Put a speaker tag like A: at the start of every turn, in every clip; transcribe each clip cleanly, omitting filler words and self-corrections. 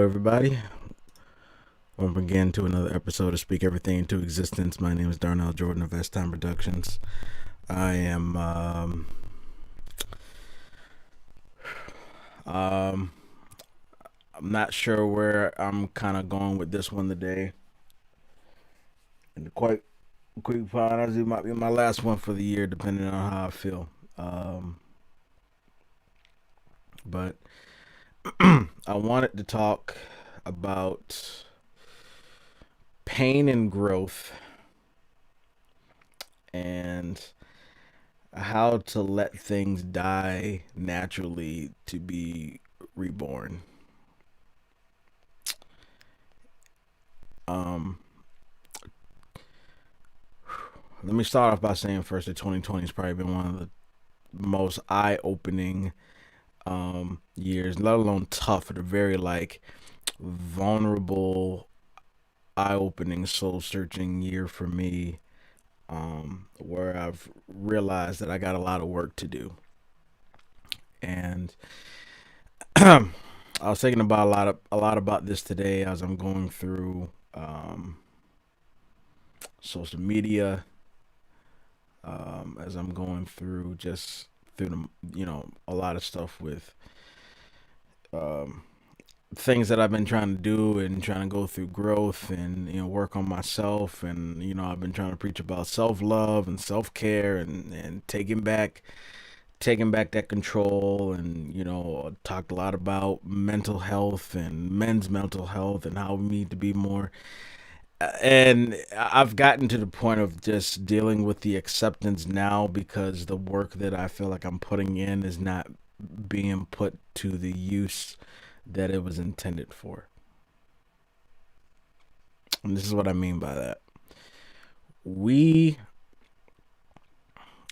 A: everybody. Welcome again to another episode of Speak Everything into Existence. My name is Darnell Jordan of S Time Productions. I am I'm not sure where I'm kind of going with this one today, and quite quick find out it might be my last one for the year, depending on how I feel. But I wanted to talk about pain and growth and how to let things die naturally to be reborn. Um, Let me start off by saying first that 2020 has probably been one of the most eye-opening years, let alone tough, but a very like vulnerable, eye-opening, soul-searching year for me, where I've realized that I got a lot of work to do. And I was thinking about a lot about this today as I'm going through social media, as I'm going through just through a lot of stuff with um, things that I've been trying to do and trying to go through growth and work on myself, and I've been trying to preach about self love and self care and taking back that control, and talked a lot about mental health and men's mental health and how we need to be more, and I've gotten to the point of just dealing with the acceptance now, because the work that I feel like I'm putting in is not being put to the use that it was intended for. And this is what I mean by that. We,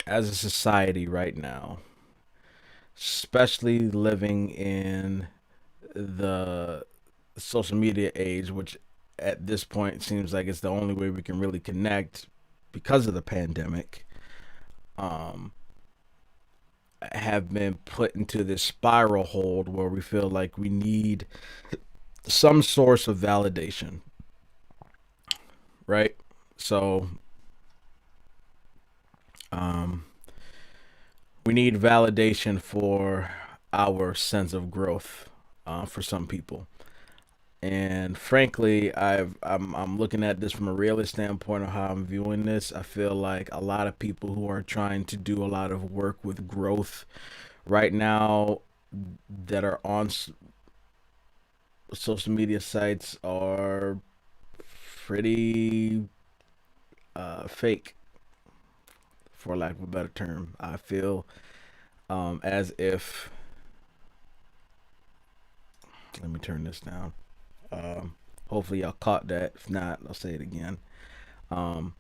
A: as a society right now, especially living in the social media age, which at this point seems like it's the only way we can really connect because of the pandemic, um, have been put into this spiral hold where we feel like we need some source of validation, right? So, um, we need validation for our sense of growth, for some people. And frankly, I'm looking at this from a realist standpoint of how I'm viewing this. I feel like a lot of people who are trying to do a lot of work with growth right now that are on social media sites are pretty fake, for lack of a better term. I feel as if, let me turn this down. Hopefully y'all caught that. If not, I'll say it again. Um,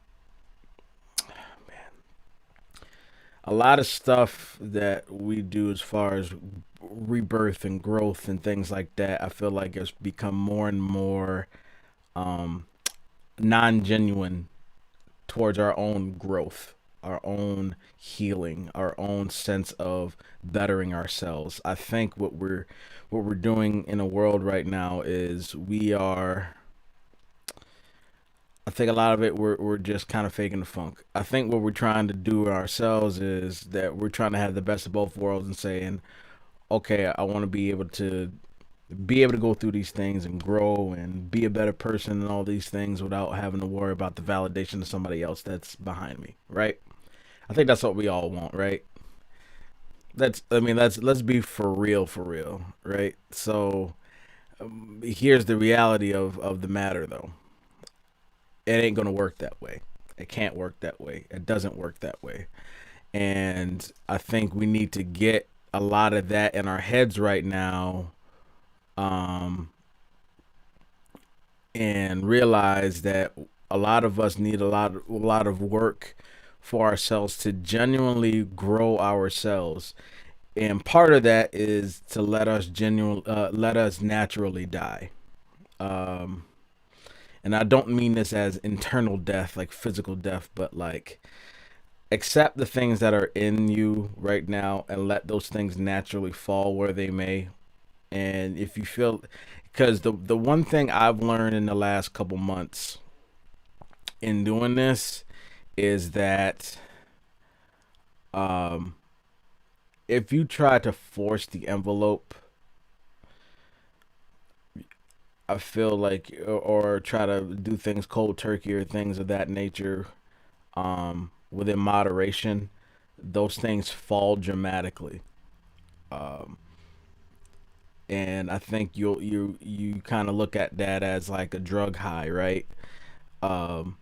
A: a lot of stuff that we do as far as rebirth and growth and things like that, I feel like it's become more and more um, non-genuine towards our own growth, our own healing, our own sense of bettering ourselves. I think what we're doing in a world right now is I think a lot of it we're just kind of faking the funk. I think what we're trying to do ourselves is that we're trying to have the best of both worlds and saying, okay, I want to be able to go through these things and grow and be a better person and all these things without having to worry about the validation of somebody else that's behind me, right? I think that's what we all want, right? Let's be for real, right? So here's the reality of the matter, though. It ain't gonna work that way. It can't work that way. It doesn't work that way. And I think we need to get a lot of that in our heads right now, um, and realize that a lot of us need a lot of work for ourselves to genuinely grow ourselves. And part of that is to let us naturally die. Um, and I don't mean this as internal death, like physical death, but like accept the things that are in you right now and let those things naturally fall where they may. And if you feel, because the one thing I've learned in the last couple months in doing this is that um, if you try to force the envelope, I feel like, or try to do things cold turkey or things of that nature, within moderation, those things fall dramatically. Um, and I think you kind of look at that as like a drug high, right? Um,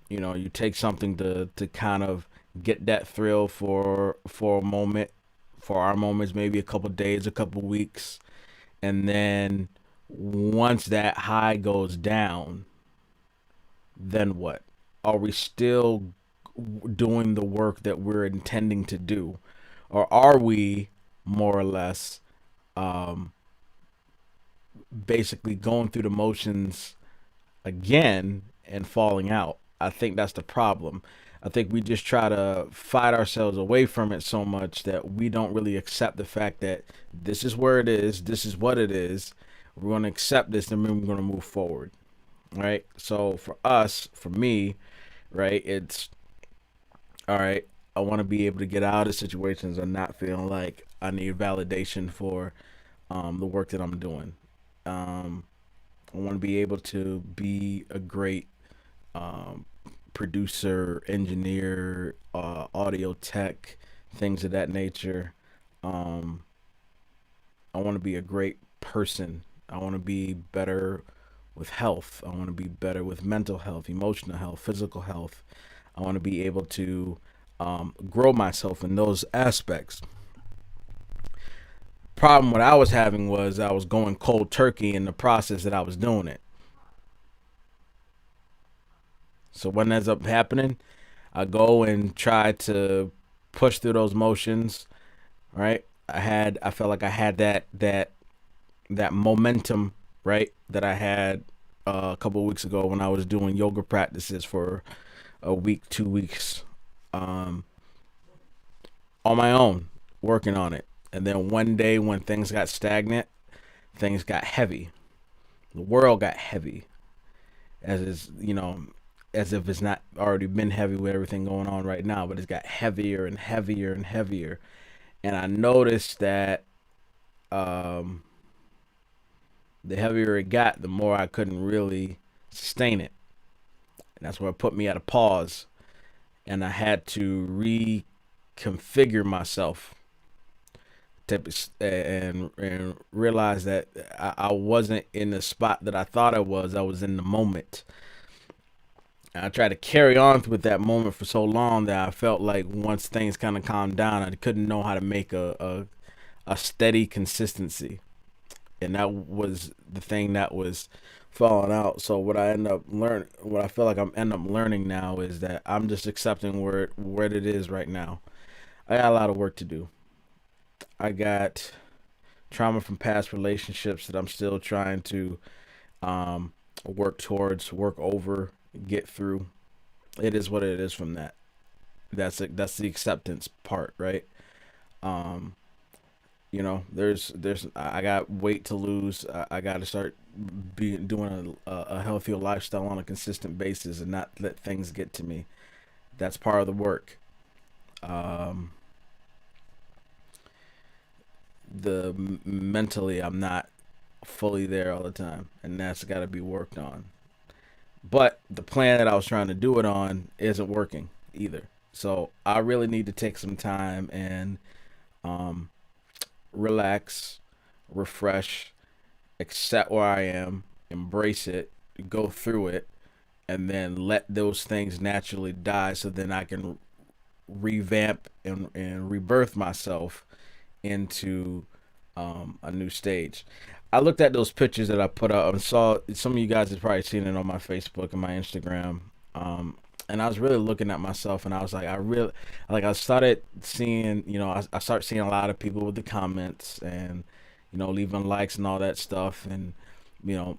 A: you take something to kind of get that thrill for a moment, for our moments, maybe a couple days, a couple weeks, and then once that high goes down, then what? Are we still doing the work that we're intending to do, or are we more or less um, basically going through the motions again and falling out? I think that's the problem. I think we just try to fight ourselves away from it so much that we don't really accept the fact that this is where it is, this is what it is. We're going to accept this, and then we're going to move forward, right? So for us, for me, right, it's all right. I want to be able to get out of situations and not feeling like I need validation for the work that I'm doing. Um, I want to be able to be a great um, producer, engineer, audio tech, things of that nature. Um, I want to be a great person. I want to be better with health. I want to be better with mental health, emotional health, physical health. I want to be able to grow myself in those aspects. Problem what I was having was I was going cold turkey in the process that I was doing it. So what ends up happening, I go and try to push through those motions, right? I felt like I had that momentum, right? That I had a couple of weeks ago when I was doing yoga practices for a week, 2 weeks, um, on my own, working on it. And then one day when things got stagnant, things got heavy. The world got heavy, as is, as if it's not already been heavy with everything going on right now, but it's got heavier and heavier and heavier. And I noticed that um, the heavier it got, the more I couldn't really sustain it. And that's where it put me at a pause. And I had to reconfigure myself to, and realize that I wasn't in the spot that I thought I was. I was in the moment. And I tried to carry on with that moment for so long that I felt like once things kind of calmed down, I couldn't know how to make a steady consistency. And that was the thing that was falling out. So what I feel like I'm end up learning now is that I'm just accepting where it is right now. I got a lot of work to do. I got trauma from past relationships that I'm still trying to um, work towards, work over, get through. It is what it is from that. That's the acceptance part, right? Um, there's I got weight to lose. I got to start doing a healthier lifestyle on a consistent basis and not let things get to me. That's part of the work. Um, mentally, I'm not fully there all the time, and that's got to be worked on. But the plan that I was trying to do it on isn't working either. So I really need to take some time and um, relax, refresh, accept where I am, embrace it, go through it, and then let those things naturally die so then I can revamp and rebirth myself into a new stage. I looked at those pictures that I put up and saw some of you guys have probably seen it on my Facebook and my Instagram. And I was really looking at myself and I was like, I started seeing, I start seeing a lot of people with the comments and, leaving likes and all that stuff. And, you know,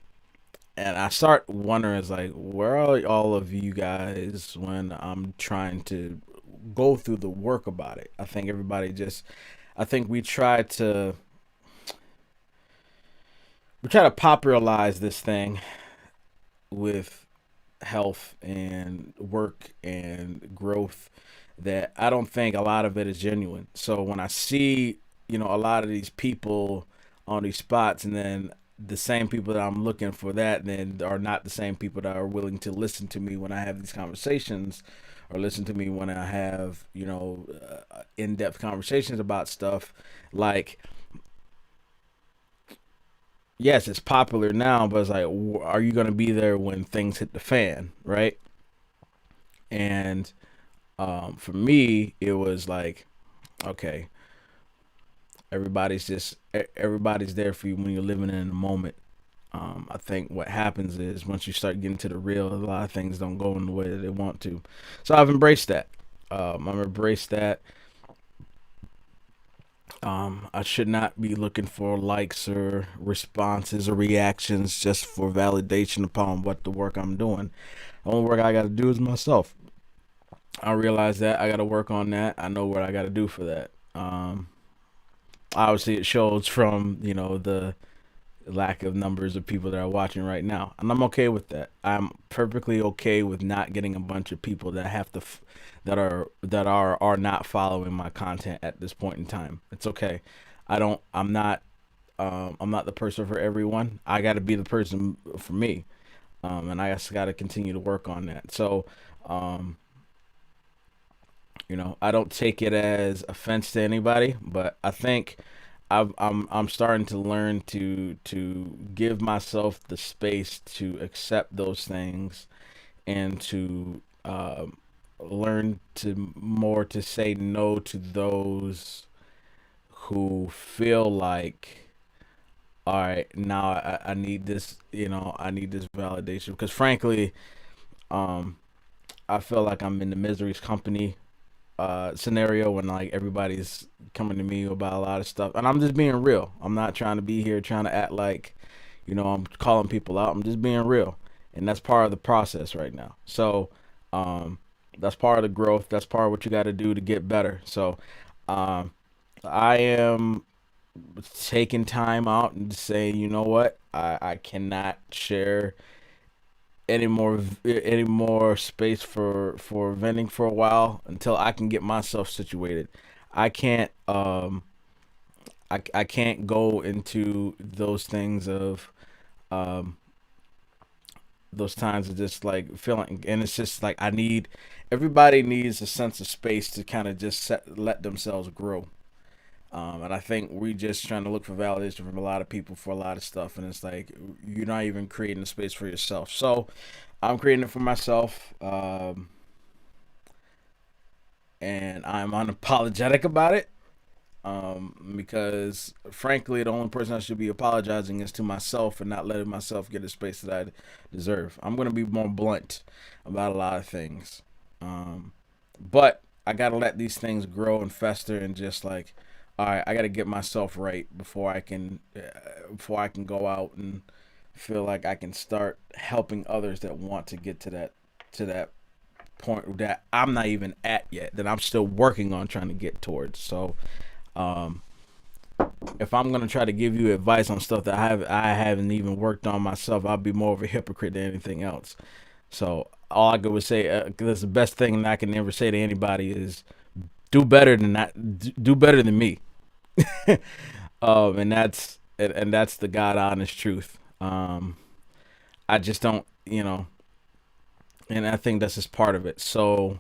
A: and I start wondering, it's like, where are all of you guys when I'm trying to go through the work about it? I think we try to we try to popularize this thing with health and work and growth that I don't think a lot of it is genuine. So when I see, a lot of these people on these spots, and then the same people that I'm looking for that then are not the same people that are willing to listen to me when I have these conversations, or listen to me when I have, in-depth conversations about stuff. Like, yes, it's popular now, but it's like, are you going to be there when things hit the fan, right? And for me, it was like, okay, everybody's there for you when you're living in the moment. I think what happens is once you start getting to the real, a lot of things don't go in the way that they want to. So I've embraced that. I've embraced that. I should not be looking for likes or responses or reactions just for validation upon what the work I'm doing. The only work I got to do is myself. I realize that I got to work on that. I know what I got to do for that. Obviously, it shows from the lack of numbers of people that are watching right now, and I'm okay with that. I'm perfectly okay with not getting a bunch of people that have to that are not following my content at this point in time. It's okay. I'm not the person for everyone. I got to be the person for me, and I just got to continue to work on that. So um, I don't take it as offense to anybody, but I think I'm starting to learn to give myself the space to accept those things, and to learn to say no to those who feel like, all right, now I need this, I need this validation, because frankly, um, I feel like I'm in the misery's company scenario when like everybody's coming to me about a lot of stuff, and I'm just being real. I'm not trying to be here trying to act like, I'm calling people out. I'm just being real, and that's part of the process right now. So um, that's part of the growth. That's part of what you got to do to get better. So um, I am taking time out and saying, you know what, I cannot share any more space for venting for a while until I can get myself situated. I can't I can't go into those things of um those times of just like feeling, and it's just like everybody needs a sense of space to kind of just let themselves grow. And I think we just trying to look for validation from a lot of people for a lot of stuff, and it's like you're not even creating a space for yourself. So I'm creating it for myself, and I'm unapologetic about it. Because frankly, the only person I should be apologizing is to myself, and not letting myself get the space that I deserve. I'm gonna be more blunt about a lot of things, but I gotta let these things grow and fester, and just like, all right, I gotta get myself right before I can go out and feel like I can start helping others that want to get to that point that I'm not even at yet, that I'm still working on trying to get towards. So um, if I'm gonna try to give you advice on stuff that I haven't even worked on myself, I'll be more of a hypocrite than anything else. So all I could would say, that's the best thing that I can ever say to anybody is do better than that. Do better than me. And that's the God honest truth. I just don't, and I think that's just part of it. So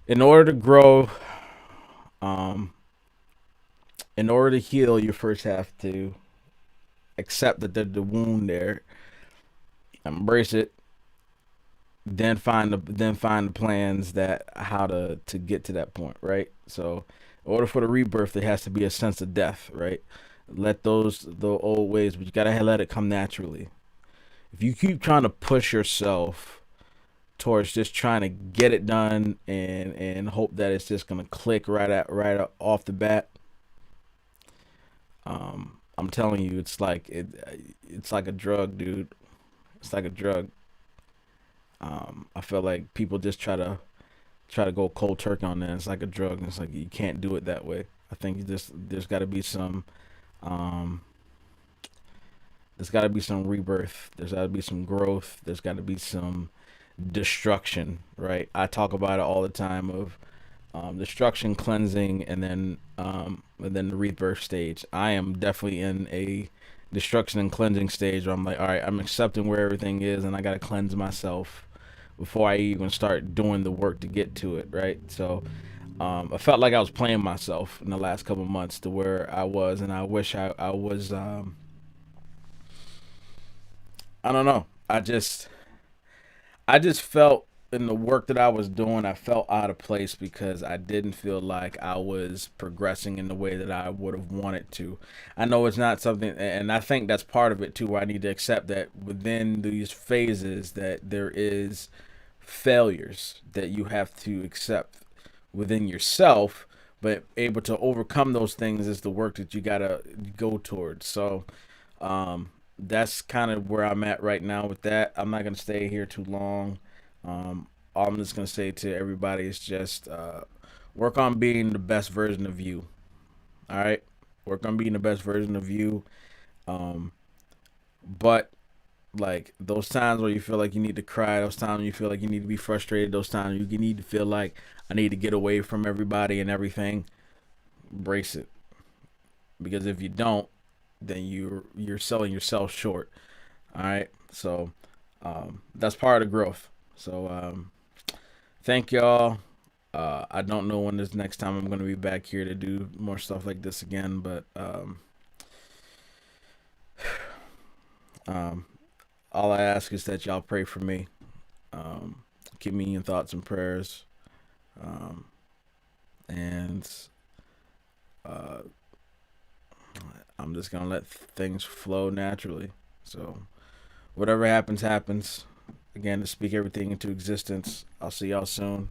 A: in order to grow, um, in order to heal, you first have to accept that there's the wound there, embrace it, then find the plans that how to get to that point, right? So in order for the rebirth, there has to be a sense of death, right? Let the old ways, but you gotta let it come naturally. If you keep trying to push yourself towards just trying to get it done, and hope that it's just gonna click off the bat, I'm telling you, it's like a drug, dude. It's like a drug. I feel like people just try to go cold turkey on that. It's like a drug. And it's like you can't do it that way. I think there's got to be some um, There's got to be some rebirth. There's got to be some growth. There's got to be some destruction, right? I talk about it all the time of destruction, cleansing, and then the rebirth stage. I am definitely in a destruction and cleansing stage where I'm like, all right, I'm accepting where everything is, and I gotta cleanse myself before I even start doing the work to get to it, right? So I felt like I was playing myself in the last couple of months to where I was, and I wish I was. I don't know. I just felt in the work that I was doing, I felt out of place because I didn't feel like I was progressing in the way that I would have wanted to. I know it's not something, and I think that's part of it too, where I need to accept that within these phases that there is failures that you have to accept within yourself, but able to overcome those things is the work that you gotta go towards. So, that's kind of where I'm at right now with that. I'm not gonna stay here too long. All I'm just gonna say to everybody is just work on being the best version of you. All right, work on being the best version of you. Um, but like those times where you feel like you need to cry, those times you feel like you need to be frustrated, those times you need to feel like I need to get away from everybody and everything. Brace it, because if you don't, then you're selling yourself short. All right, so that's part of growth. So thank y'all. I don't know when this next time I'm going to be back here to do more stuff like this again, but um, all I ask is that y'all pray for me. Um, Keep me in thoughts and prayers. Um, and uh, I'm just going to let things flow naturally. So, whatever happens, happens. Again, to speak everything into existence. I'll see y'all soon.